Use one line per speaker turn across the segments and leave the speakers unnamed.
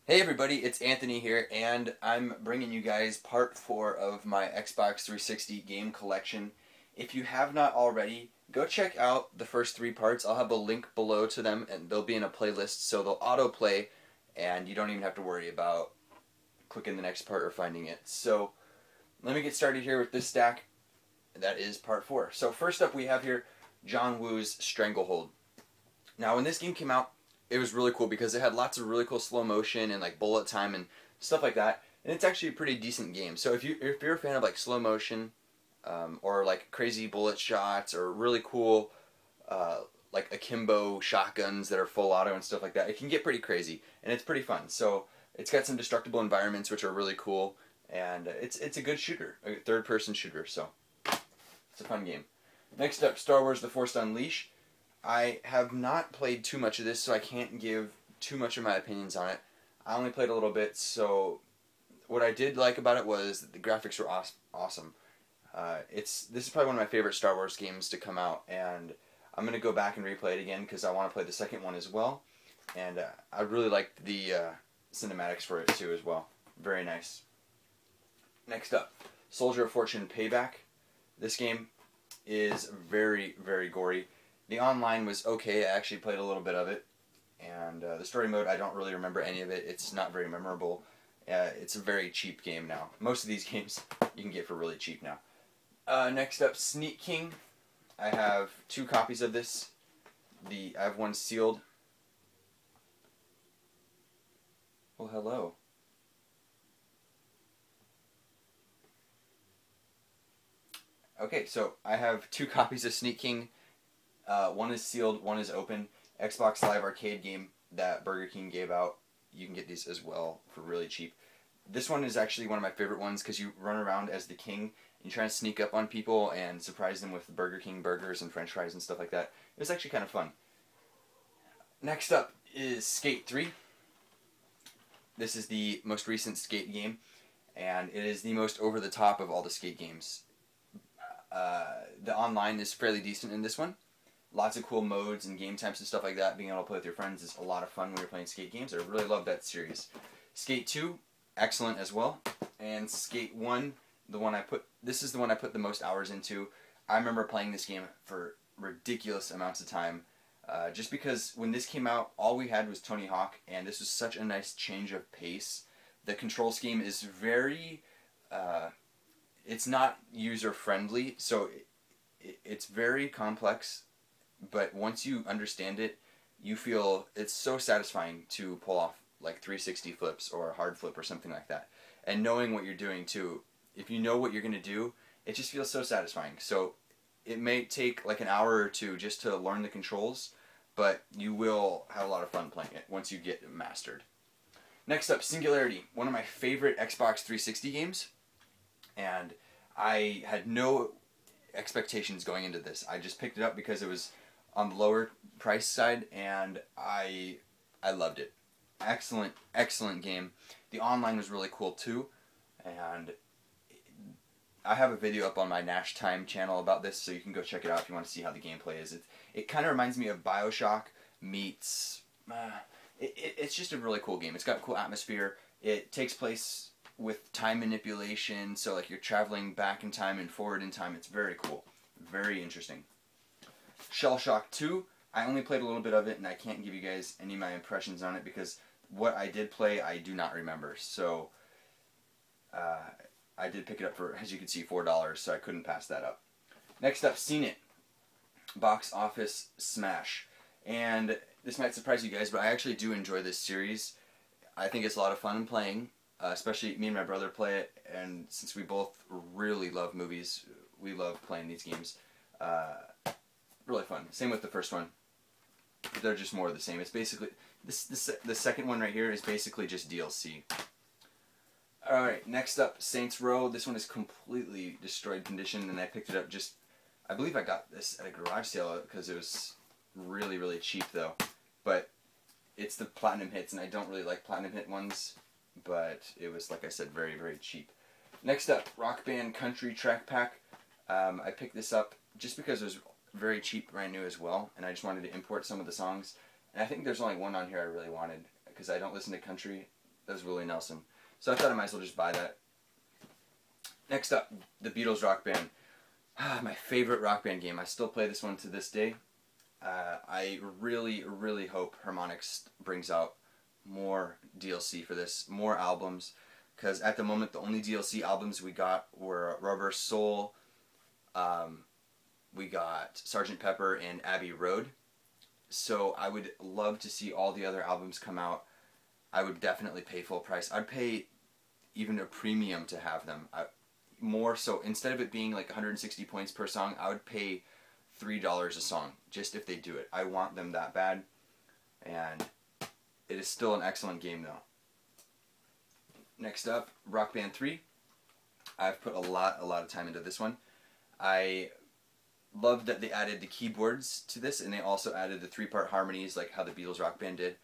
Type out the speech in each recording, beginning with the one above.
Hey everybody, it's Anthony here, and I'm bringing you guys part 4 of my Xbox 360 game collection. If you have not already, go check out the first 3 parts. I'll have a link below to them, and they'll be in a playlist, so they'll autoplay, and you don't even have to worry about clicking the next part or finding it. So, let me get started here with this stack. That is part 4. So first up we have here John Woo's Stranglehold. Now when this game came out, it was really cool because it had lots of really cool slow motion and like bullet time and stuff like that. And it's actually a pretty decent game. So if you're a fan of like slow motion, or like crazy bullet shots or really cool like akimbo shotguns that are full auto and stuff like that, it can get pretty crazy and it's pretty fun. So it's got some destructible environments which are really cool, and it's a good shooter, a third person shooter. So it's a fun game. Next up, Star Wars: The Force Unleashed. I have not played too much of this, so I can't give too much of my opinions on it. I only played a little bit, so what I did like about it was that the graphics were awesome. This is probably one of my favorite Star Wars games to come out, and I'm going to go back and replay it again because I want to play the second one as well. And I really liked the cinematics for it too as well. Very nice. Next up, Soldier of Fortune Payback. This game is very, very gory. The online was okay. I actually played a little bit of it, and the story mode, I don't really remember any of it. It's not very memorable. It's a very cheap game now. Most of these games you can get for really cheap now. Next up, Sneak King. I have 2 copies of this. I have one sealed. Well, hello. Okay, so I have 2 copies of Sneak King. One is sealed, one is open. Xbox Live Arcade game that Burger King gave out. You can get these as well for really cheap. This one is actually one of my favorite ones because you run around as the king and you try to sneak up on people and surprise them with Burger King burgers and french fries and stuff like that. It was actually kind of fun. Next up is Skate 3. This is the most recent Skate game, and it is the most over the top of all the Skate games. The online is fairly decent in this one. Lots of cool modes and game types and stuff like that. Being able to play with your friends is a lot of fun when you're playing Skate games. I really love that series. Skate 2, excellent as well. And Skate 1, this is the one I put the most hours into. I remember playing this game for ridiculous amounts of time. Just because when this came out, all we had was Tony Hawk, and this was such a nice change of pace. The control scheme is very, it's not user-friendly, so it's very complex. But once you understand it, you feel it's so satisfying to pull off like 360 flips or a hard flip or something like that. And knowing what you're doing too, if you know what you're going to do, it just feels so satisfying. So it may take like an hour or 2 just to learn the controls, but you will have a lot of fun playing it once you get it mastered. Next up, Singularity, one of my favorite Xbox 360 games. And I had no expectations going into this. I just picked it up because it was on the lower price side, and I loved it. Excellent, excellent game. The online was really cool too, and I have a video up on my Nash Time channel about this, so you can go check it out if you want to see how the gameplay is. It kind of reminds me of BioShock meets... it's just a really cool game. It's got a cool atmosphere. It takes place with time manipulation, so like you're traveling back in time and forward in time. It's very cool. Very interesting. Shell Shock 2, I only played a little bit of it, and I can't give you guys any of my impressions on it because what I did play I do not remember. So I did pick it up for, as you can see, $4, so I couldn't pass that up. Next up, Seen It. Box office smash. And this might surprise you guys, but I actually do enjoy this series. I think it's a lot of fun playing. Especially me and my brother play it, and since we both really love movies, we love playing these games. Really fun. Same with the first one. They're just more of the same. It's basically the second one right here is basically just DLC. Alright, next up, Saints Row. This one is completely destroyed condition, and I picked it up just... I believe I got this at a garage sale because it was really, really cheap though. But it's the Platinum Hits, and I don't really like Platinum Hit ones. But it was, like I said, very, very cheap. Next up, Rock Band Country Track Pack. I picked this up just because it was very cheap, brand new as well, and I just wanted to import some of the songs. And I think there's only one on here I really wanted, because I don't listen to country That was Willie Nelson. So I thought I might as well just buy that. Next up, the Beatles Rock Band. My favorite Rock Band game. I still play this one to this day. I really, really hope Harmonix brings out more DLC for this, more albums, because at the moment the only DLC albums we got were Rubber Soul, we got Sgt. Pepper, and Abbey Road. So I would love to see all the other albums come out. I would definitely pay full price. I'd pay even a premium to have them. More so, instead of it being like 160 points per song, I would pay $3 a song, just if they do it. I want them that bad, and it is still an excellent game though. Next up, Rock Band 3. I've put a lot of time into this one. I love that they added the keyboards to this, and they also added the 3-part harmonies like how the Beatles Rock Band did.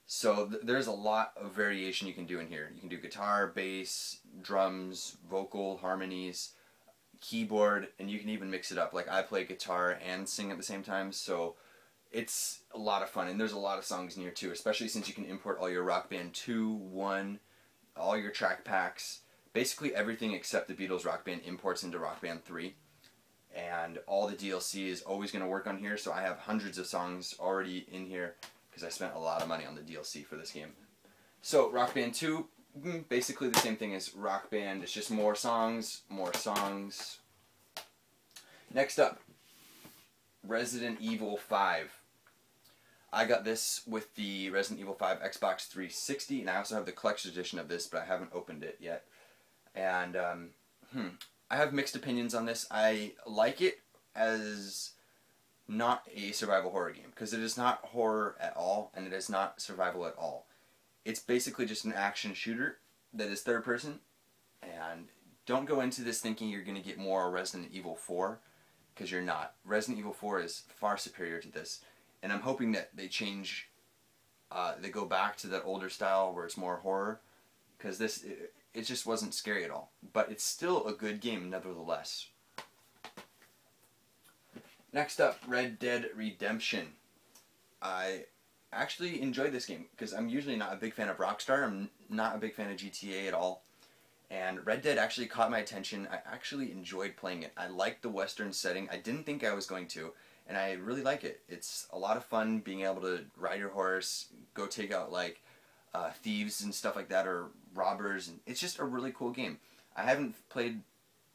So there's a lot of variation you can do in here. You can do guitar, bass, drums, vocal, harmonies, keyboard, and you can even mix it up. Like I play guitar and sing at the same time, so it's a lot of fun. And there's a lot of songs in here too, especially since you can import all your Rock Band 2, 1, all your track packs. Basically everything except the Beatles Rock Band imports into Rock Band 3. And all the DLC is always going to work on here, so I have hundreds of songs already in here because I spent a lot of money on the DLC for this game. So Rock Band 2, basically the same thing as Rock Band. It's just more songs, more songs. Next up, Resident Evil 5. I got this with the Resident Evil 5 Xbox 360, and I also have the collector's edition of this, but I haven't opened it yet. And, I have mixed opinions on this. I like it as not a survival horror game, because it is not horror at all, and it is not survival at all. It's basically just an action shooter that is third person, and don't go into this thinking you're going to get more Resident Evil 4, because you're not. Resident Evil 4 is far superior to this, and I'm hoping that they change, they go back to that older style where it's more horror, because this, it just wasn't scary at all. But it's still a good game nevertheless. Next up, Red Dead Redemption. I actually enjoyed this game because I'm usually not a big fan of Rockstar. I'm not a big fan of GTA at all. And Red Dead actually caught my attention. I actually enjoyed playing it. I liked the Western setting. I didn't think I was going to, and I really like it. It's a lot of fun being able to ride your horse, go take out like thieves and stuff like that, or robbers, and it's just a really cool game. I haven't played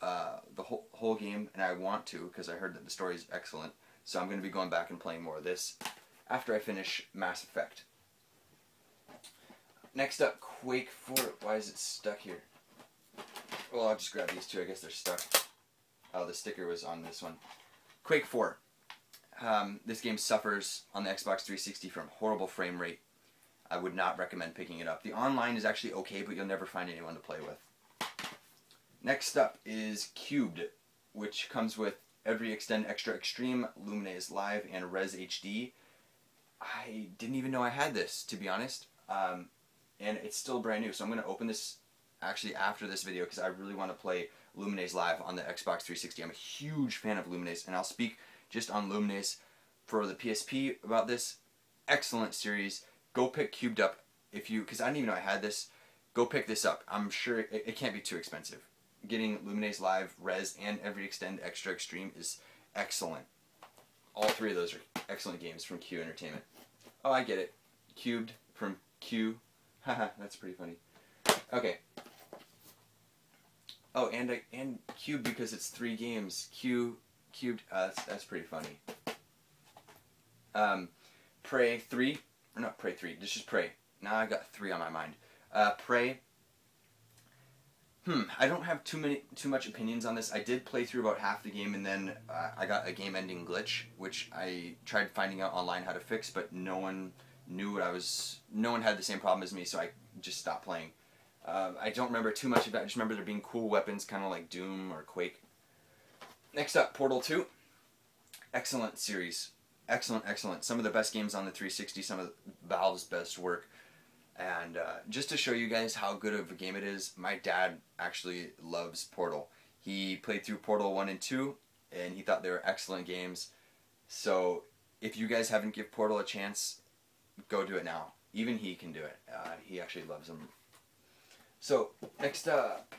the whole game, and I want to because I heard that the story is excellent. So I'm going to be going back and playing more of this after I finish Mass Effect. Next up, Quake 4. Why is it stuck here? Well, I'll just grab these two. I guess they're stuck. Oh, the sticker was on this one. Quake 4. This game suffers on the Xbox 360 from horrible frame rate. I would not recommend picking it up. The online is actually okay, but you'll never find anyone to play with. Next up is Cubed, which comes with Every Extend Extra Extreme, Lumines Live, and Res HD. I didn't even know I had this, to be honest. And it's still brand new, so I'm going to open this actually after this video because I really want to play Lumines Live on the Xbox 360. I'm a huge fan of Lumines, and I'll speak just on Lumines for the PSP about this. Excellent series. Go pick Cubed up if you, because I didn't even know I had this. Go pick this up. I'm sure it can't be too expensive. Getting Lumines Live, Res, and Every Extend Extra Extreme is excellent. All three of those are excellent games from Q Entertainment. Oh, I get it. Cubed from Q. Haha, that's pretty funny. Okay. Oh, and Cubed because it's 3 games. Cubed. That's pretty funny. Prey 3. Or not Prey 3, just Prey. Now I got 3 on my mind. Prey. I don't have too much opinions on this. I did play through about half the game, and then I got a game-ending glitch, which I tried finding out online how to fix, but no one knew what I was. No one had the same problem as me, so I just stopped playing. I don't remember too much of that. I just remember there being cool weapons, kind of like Doom or Quake. Next up, Portal 2. Excellent series. Excellent, excellent. Some of the best games on the 360, some of Valve's best work. And just to show you guys how good of a game it is, my dad actually loves Portal. He played through Portal 1 and 2, and he thought they were excellent games. So if you guys haven't given Portal a chance, go do it now. Even he can do it. He actually loves them. So, next up,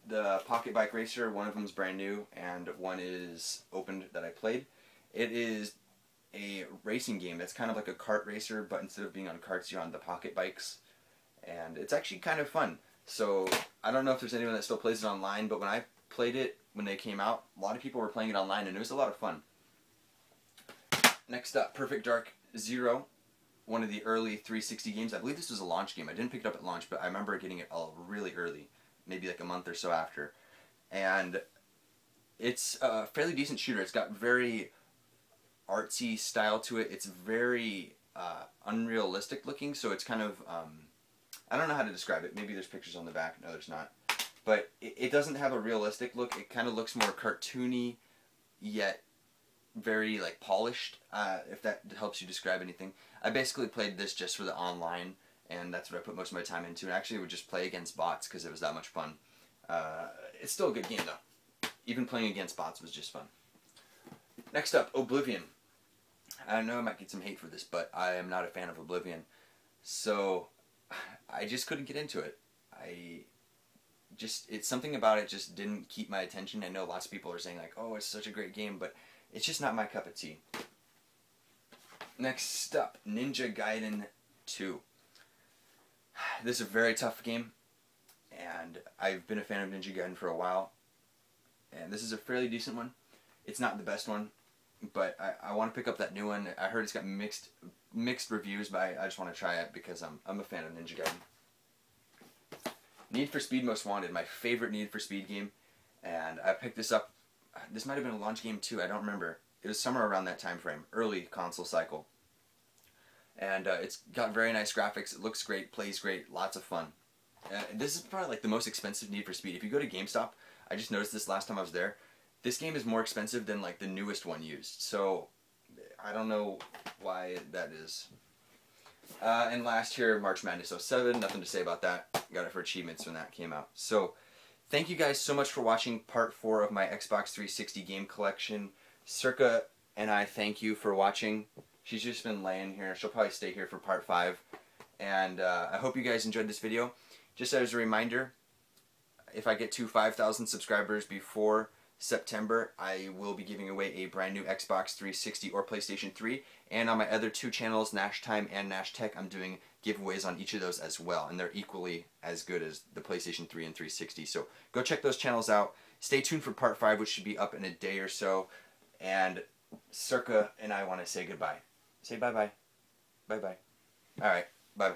the Pocket Bike Racer. One of them is brand new, and one is opened that I played. It is a racing game that's kind of like a kart racer, but instead of being on karts, you're on the pocket bikes. And it's actually kind of fun. So, I don't know if there's anyone that still plays it online, but when I played it, when they came out, a lot of people were playing it online, and it was a lot of fun. Next up, Perfect Dark Zero. One of the early 360 games. I believe this was a launch game. I didn't pick it up at launch, but I remember getting it really early, maybe like a month or so after. And it's a fairly decent shooter. It's got very artsy style to it. It's very unrealistic looking, so it's kind of, I don't know how to describe it. Maybe there's pictures on the back. No, there's not. But it doesn't have a realistic look. It kind of looks more cartoony, yet very like polished, if that helps you describe anything. I basically played this just for the online, and that's what I put most of my time into, and actually would just play against bots because it was that much fun. It's still a good game though. Even playing against bots was just fun. Next up, Oblivion. I know I might get some hate for this, but I am not a fan of Oblivion. So I just couldn't get into it. It's something about it just didn't keep my attention. I know lots of people are saying like, oh, it's such a great game, but it's just not my cup of tea. Next up, Ninja Gaiden 2. This is a very tough game, and I've been a fan of Ninja Gaiden for a while, and this is a fairly decent one. It's not the best one, but I want to pick up that new one. I heard it's got mixed reviews, but I just want to try it because I'm a fan of Ninja Gaiden. Need for Speed Most Wanted, my favorite Need for Speed game, and I picked this up. This might have been a launch game too, I don't remember. It was somewhere around that time frame, early console cycle. And it's got very nice graphics, it looks great, plays great, lots of fun. This is probably like the most expensive Need for Speed. If you go to GameStop, I just noticed this last time I was there, this game is more expensive than like the newest one used. So, I don't know why that is. And last here, March Madness 07, nothing to say about that. Got it for achievements when that came out. So, thank you guys so much for watching part 4 of my Xbox 360 game collection. Circa and I thank you for watching. She's just been laying here. She'll probably stay here for part 5. And I hope you guys enjoyed this video. Just as a reminder, if I get to 5,000 subscribers before September, I will be giving away a brand new Xbox 360 or PlayStation 3. And on my other 2 channels, Nash Time and Nash Tech, I'm doing giveaways on each of those as well. And they're equally as good as the PlayStation 3 and 360. So go check those channels out. Stay tuned for part 5, which should be up in a day or so. And Circa and I want to say goodbye. Say bye-bye. Bye-bye. Alright, bye-bye.